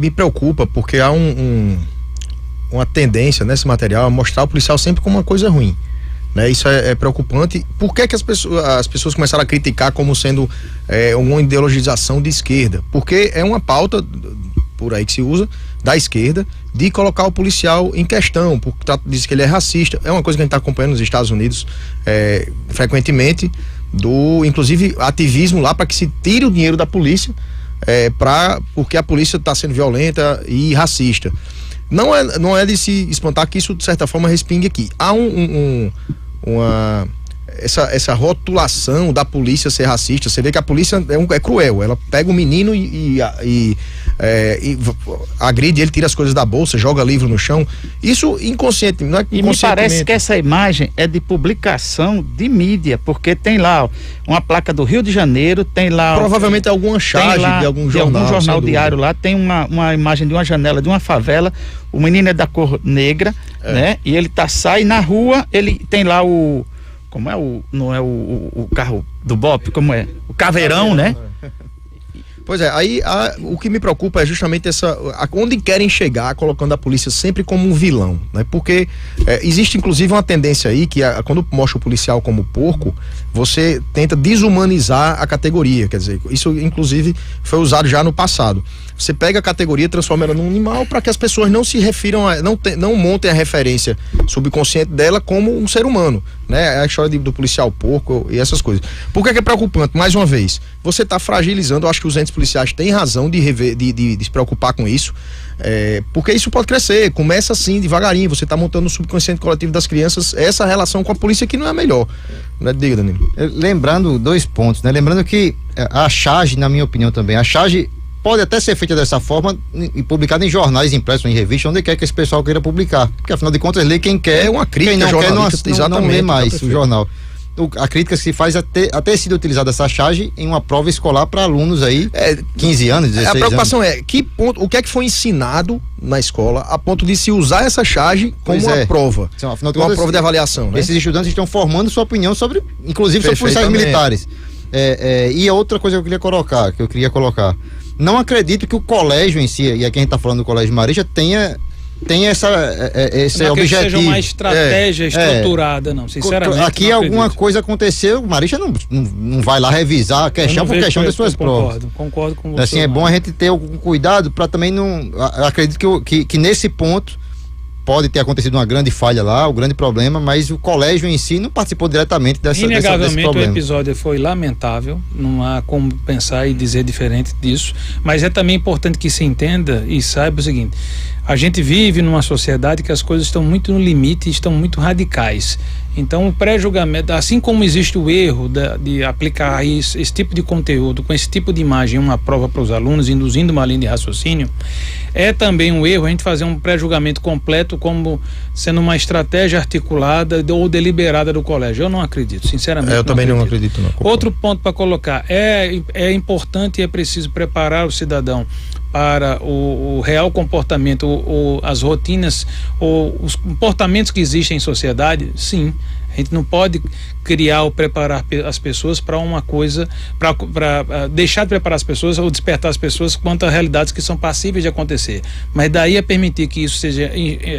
Me preocupa porque há uma tendência nesse material a mostrar o policial sempre como uma coisa ruim, né? Isso é preocupante. Por que as pessoas começaram a criticar como sendo uma ideologização de esquerda? Porque é uma pauta por aí que se usa da esquerda de colocar o policial em questão, porque diz que ele é racista. É uma coisa que a gente está acompanhando nos Estados Unidos frequentemente, inclusive ativismo lá para que se tire o dinheiro da polícia, porque a polícia está sendo violenta e racista. Não é de se espantar que isso de certa forma respingue aqui. Há essa rotulação da polícia ser racista. Você vê que a polícia é cruel. Ela pega o menino e agride ele, tira as coisas da bolsa, joga livro no chão. Isso inconsciente, não é inconscientemente. E me parece que essa imagem é de publicação de mídia, porque tem lá uma placa do Rio de Janeiro, tem lá provavelmente alguma charge de algum jornal diário lá, tem uma imagem de uma janela de uma favela. O menino é da cor negra, né? E ele sai na rua, ele tem lá não é o carro do BOP, como é? O caveirão, né? Pois é, aí o que me preocupa é justamente onde querem chegar colocando a polícia sempre como um vilão, né? Porque existe inclusive uma tendência aí que quando mostra o policial como porco, você tenta desumanizar a categoria, quer dizer, isso inclusive foi usado já no passado. Você pega a categoria e transforma ela num animal para que as pessoas não se refiram não montem a referência subconsciente dela como um ser humano, né? É a história do policial porco e essas coisas. Por que é preocupante? Mais uma vez, você está fragilizando. Eu acho que os entes policiais têm razão de se preocupar com isso, porque isso pode crescer. Começa assim, devagarinho. Você está montando no subconsciente coletivo das crianças essa relação com a polícia que não é a melhor, né? Diga, Danilo. Lembrando 2 pontos, né? Lembrando que a charge, na minha opinião também, a charge pode até ser feita dessa forma e publicada em jornais, impressos, em revistas, onde quer que esse pessoal queira publicar. Porque afinal de contas, lê quem quer. É uma crítica, quem não quer não lê mais tá o jornal. A crítica se faz até sido utilizada essa charge em uma prova escolar para alunos aí, 15 anos, 16 anos. A preocupação o que é que foi ensinado na escola a ponto de se usar essa charge como uma prova, afinal de contas, uma prova de avaliação, né? Esses estudantes estão formando sua opinião inclusive sobre policiais militares. E a outra coisa que eu queria colocar, não acredito que o colégio em si, e aqui a gente está falando do Colégio Marista, tenha esse não objetivo. Que seja uma estratégia estruturada, não, sinceramente. Aqui alguma coisa aconteceu, o Marista não vai lá revisar questão por questão das suas provas. Concordo com você. Assim, é bom a gente ter algum cuidado para também não. Acredito que nesse ponto pode ter acontecido uma grande falha lá, um grande problema, mas o colégio em si não participou diretamente desse problema. Inegavelmente o episódio foi lamentável, não há como pensar e dizer diferente disso, mas é também importante que se entenda e saiba o seguinte: a gente vive numa sociedade que as coisas estão muito no limite e estão muito radicais. Então o pré-julgamento, assim como existe o erro de aplicar esse tipo de conteúdo com esse tipo de imagem em uma prova para os alunos, induzindo uma linha de raciocínio, é também um erro a gente fazer um pré-julgamento completo como sendo uma estratégia articulada ou deliberada do colégio. Eu não acredito, sinceramente. Eu também não acredito, não. Outro ponto para colocar, é importante e é preciso preparar o cidadão para o real comportamento, as rotinas, os comportamentos que existem em sociedade. Sim, a gente não pode criar ou preparar as pessoas para uma coisa, para deixar de preparar as pessoas ou despertar as pessoas quanto a realidades que são passíveis de acontecer. Mas daí a permitir que isso seja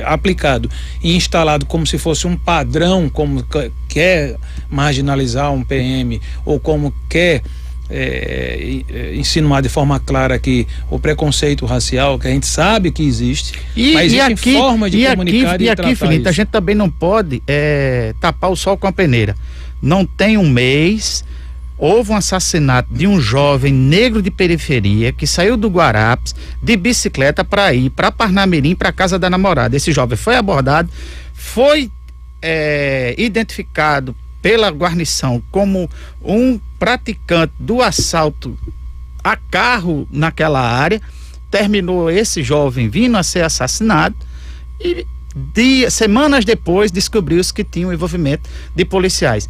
aplicado e instalado como se fosse um padrão, como quer marginalizar um PM ou como quer insinuar de forma clara que o preconceito racial, que a gente sabe que existe, mas existem formas de comunicar e tratar Felipe, isso. A gente também não pode tapar o sol com a peneira. Não tem um mês, houve um assassinato de um jovem negro de periferia que saiu do Guarapes de bicicleta para ir para Parnamirim, para casa da namorada. Esse jovem foi abordado, foi identificado pela guarnição como um praticante do assalto a carro naquela área. Terminou esse jovem vindo a ser assassinado e semanas depois descobriu-se que tinha um envolvimento de policiais.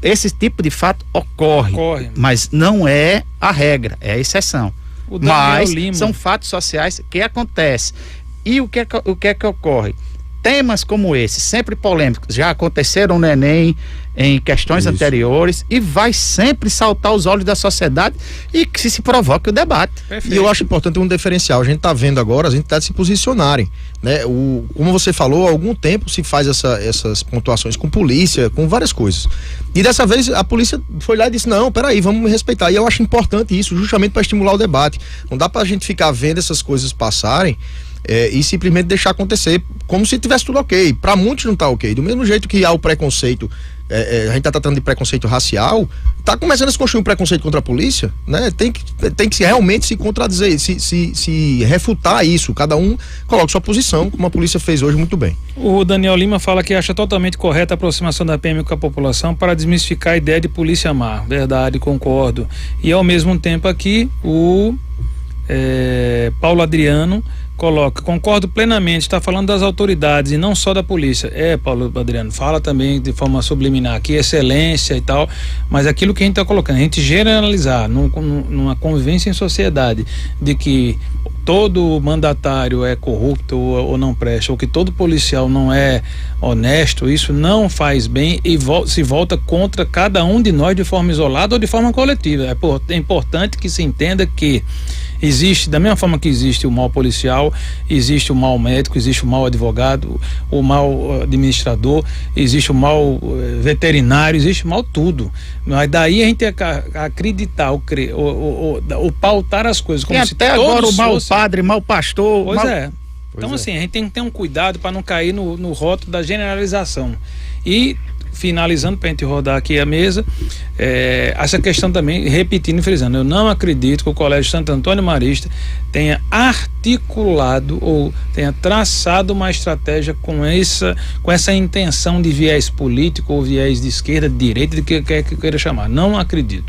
Esse tipo de fato ocorre. Mas não é a regra, é a exceção. Mas são fatos sociais que acontecem. E o que é que ocorre? Temas como esse, sempre polêmicos, já aconteceram no Enem, em questões anteriores e vai sempre saltar os olhos da sociedade e que se provoque o debate. Perfeito. E eu acho importante um diferencial. A gente está vendo agora as entidades se posicionarem, né? Como você falou, há algum tempo se faz essas pontuações com polícia, com várias coisas. E dessa vez a polícia foi lá e disse, não, peraí, vamos me respeitar. E eu acho importante isso, justamente para estimular o debate. Não dá pra gente ficar vendo essas coisas passarem e simplesmente deixar acontecer como se tivesse tudo ok. Para muitos não tá ok. Do mesmo jeito que há o preconceito, a gente tá tratando de preconceito racial, tá começando a se construir um preconceito contra a polícia, né? Tem que realmente se contradizer, se refutar isso. Cada um coloca sua posição, como a polícia fez hoje muito bem. O Daniel Lima fala que acha totalmente correta a aproximação da PM com a população para desmistificar a ideia de polícia má. Verdade, concordo. E ao mesmo tempo aqui o Paulo Adriano coloca, concordo plenamente, está falando das autoridades e não só da polícia. Paulo Adriano, fala também de forma subliminar aqui, excelência e tal, mas aquilo que a gente está colocando, a gente generalizar numa convivência em sociedade de que todo mandatário é corrupto ou não presta, ou que todo policial não é honesto, isso não faz bem e se volta contra cada um de nós de forma isolada ou de forma coletiva. É importante que se entenda que existe, da mesma forma que existe o mal policial, existe o mal médico, existe o mal advogado, o mal administrador, existe o mal veterinário, existe o mal tudo. Mas daí a gente acreditar, o pautar as coisas como se até agora o mal padre, mal pastor. Pois é. Então assim, a gente tem que ter um cuidado para não cair no rótulo da generalização. E finalizando, para a gente rodar aqui a mesa, essa questão também, repetindo e frisando, eu não acredito que o Colégio Santo Antônio Marista tenha articulado ou tenha traçado uma estratégia com essa intenção de viés político ou viés de esquerda, de direita, de que quer que queira chamar. Não acredito.